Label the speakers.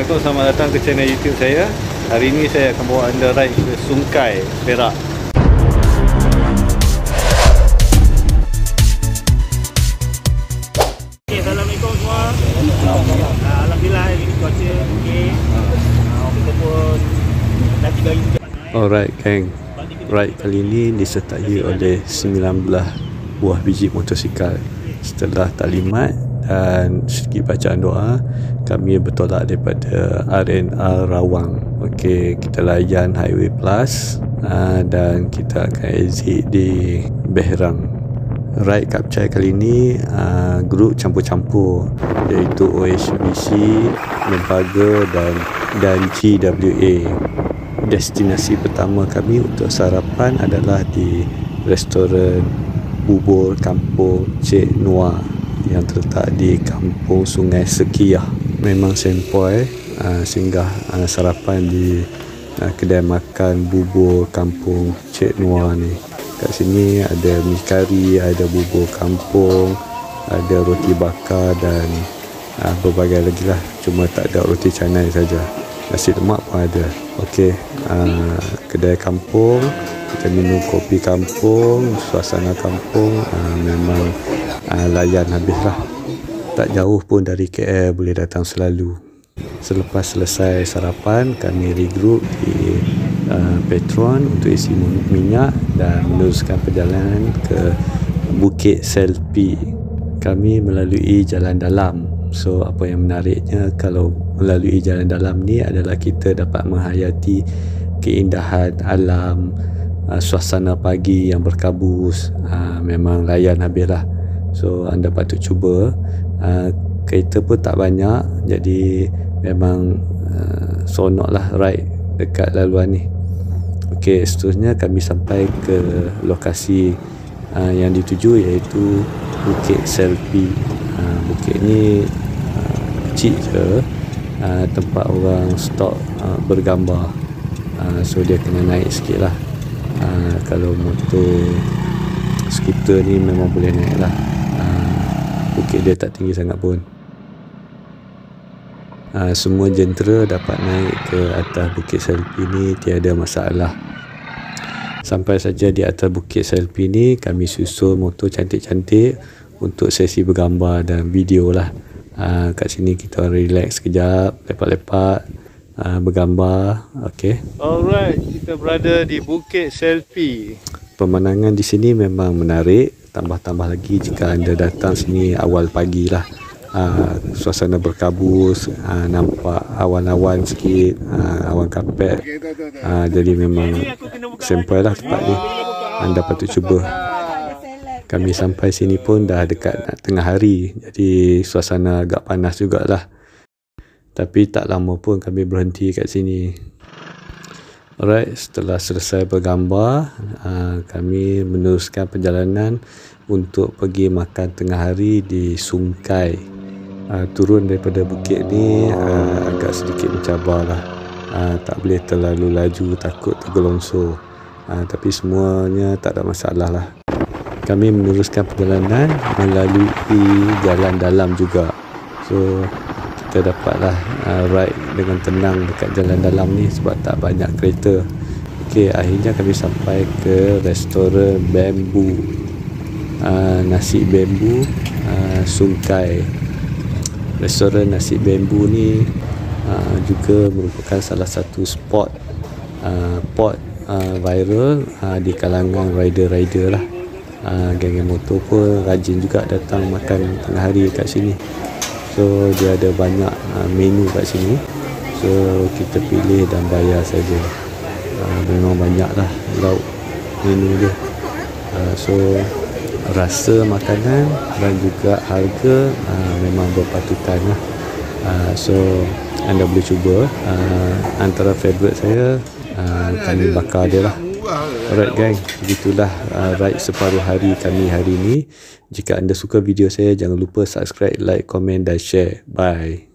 Speaker 1: Assalamualaikum, selamat datang ke channel YouTube saya. Hari ini saya akan bawa anda ride ke Sungkai, Perak.
Speaker 2: Okay, Assalamualaikum semua. Alhamdulillah ini cuaca okey. Kita pun dah 3 hari sejak.
Speaker 1: Alright gang, ride kali ini disertai oleh 19 buah biji motosikal. Setelah taklimat dan sedikit bacaan doa, kami bertolak daripada RNR Rawang. Okey, kita layan Highway Plus dan kita akan exit di Behrang. Ride Kapcai kali ini grup campur-campur, iaitu OHBC, Lembaga dan GWA. Destinasi pertama kami untuk sarapan adalah di restoran Bubur Kampung Cik Noah yang terletak di Kampung Sungai Sekiah. Memang sempoi singgah sarapan di kedai makan Bubur Kampung Cik Noah ni. Kat sini ada mi kari, ada bubur kampung, ada roti bakar dan berbagai lagi lah. Cuma tak ada roti canai saja. Nasi lemak pun ada. Okey, kedai kampung, kita minum kopi kampung, suasana kampung, memang layan habis lah. Tak jauh pun dari KL, boleh datang selalu. Selepas selesai sarapan, kami regroup di Petron untuk isi minyak dan meneruskan perjalanan ke Bukit Selpi. Kami melalui jalan dalam. So apa yang menariknya kalau melalui jalan dalam ni adalah kita dapat menghayati keindahan alam, suasana pagi yang berkabus. Memang layan habis lah. So anda patut cuba. Kereta pun tak banyak, jadi memang seronok lah ride dekat laluan ni. Okey, seterusnya kami sampai ke lokasi yang dituju, iaitu Bukit Selpi. Bukit ni kecil je, tempat orang stop bergambar. So dia kena naik sikit lah. Kalau motor skuter ni memang boleh naik lah. Bukit dia tak tinggi sangat pun. Semua jentera dapat naik ke atas Bukit Selpi ni, tiada masalah. Sampai saja di atas Bukit Selpi ni, kami susun motor cantik-cantik untuk sesi bergambar dan video lah. Kat sini kita relax sekejap, lepak-lepak, bergambar. Okay. Alright, kita berada di Bukit Selpi. Pemandangan di sini memang menarik. Tambah-tambah lagi jika anda datang sini awal pagi lah. Suasana berkabus, nampak awan-awan sikit, awan kapet. Jadi memang sempoi lah tempat ni. Anda patut cuba. Kami sampai sini pun dah dekat tengah hari, jadi suasana agak panas jugalah. Tapi tak lama pun kami berhenti kat sini. Alright, setelah selesai bergambar, kami meneruskan perjalanan untuk pergi makan tengah hari di Sungkai. Turun daripada bukit ni agak sedikit mencabar lah. Tak boleh terlalu laju, takut tergelongsor. Tapi semuanya tak ada masalah lah. Kami meneruskan perjalanan melalui jalan dalam juga. So kita dapatlah ride dengan tenang dekat jalan dalam ni sebab tak banyak kereta. Okey, akhirnya kami sampai ke restoran Bambu, nasi bambu Sungkai. Restoran nasi bambu ni juga merupakan salah satu spot viral di kalangan rider-rider lah. Geng-geng motor pun rajin juga datang makan tengah hari kat sini. So dia ada banyak menu kat sini. So kita pilih dan bayar saja. Memang banyak lah lauk menu dia. So rasa makanan dan juga harga memang berpatutan lah. So anda boleh cuba. Antara favourite saya kami bakar dia lah. Alright gang, begitulah ride separuh hari kami hari ini. Jika anda suka video saya, jangan lupa subscribe, like, komen dan share. Bye.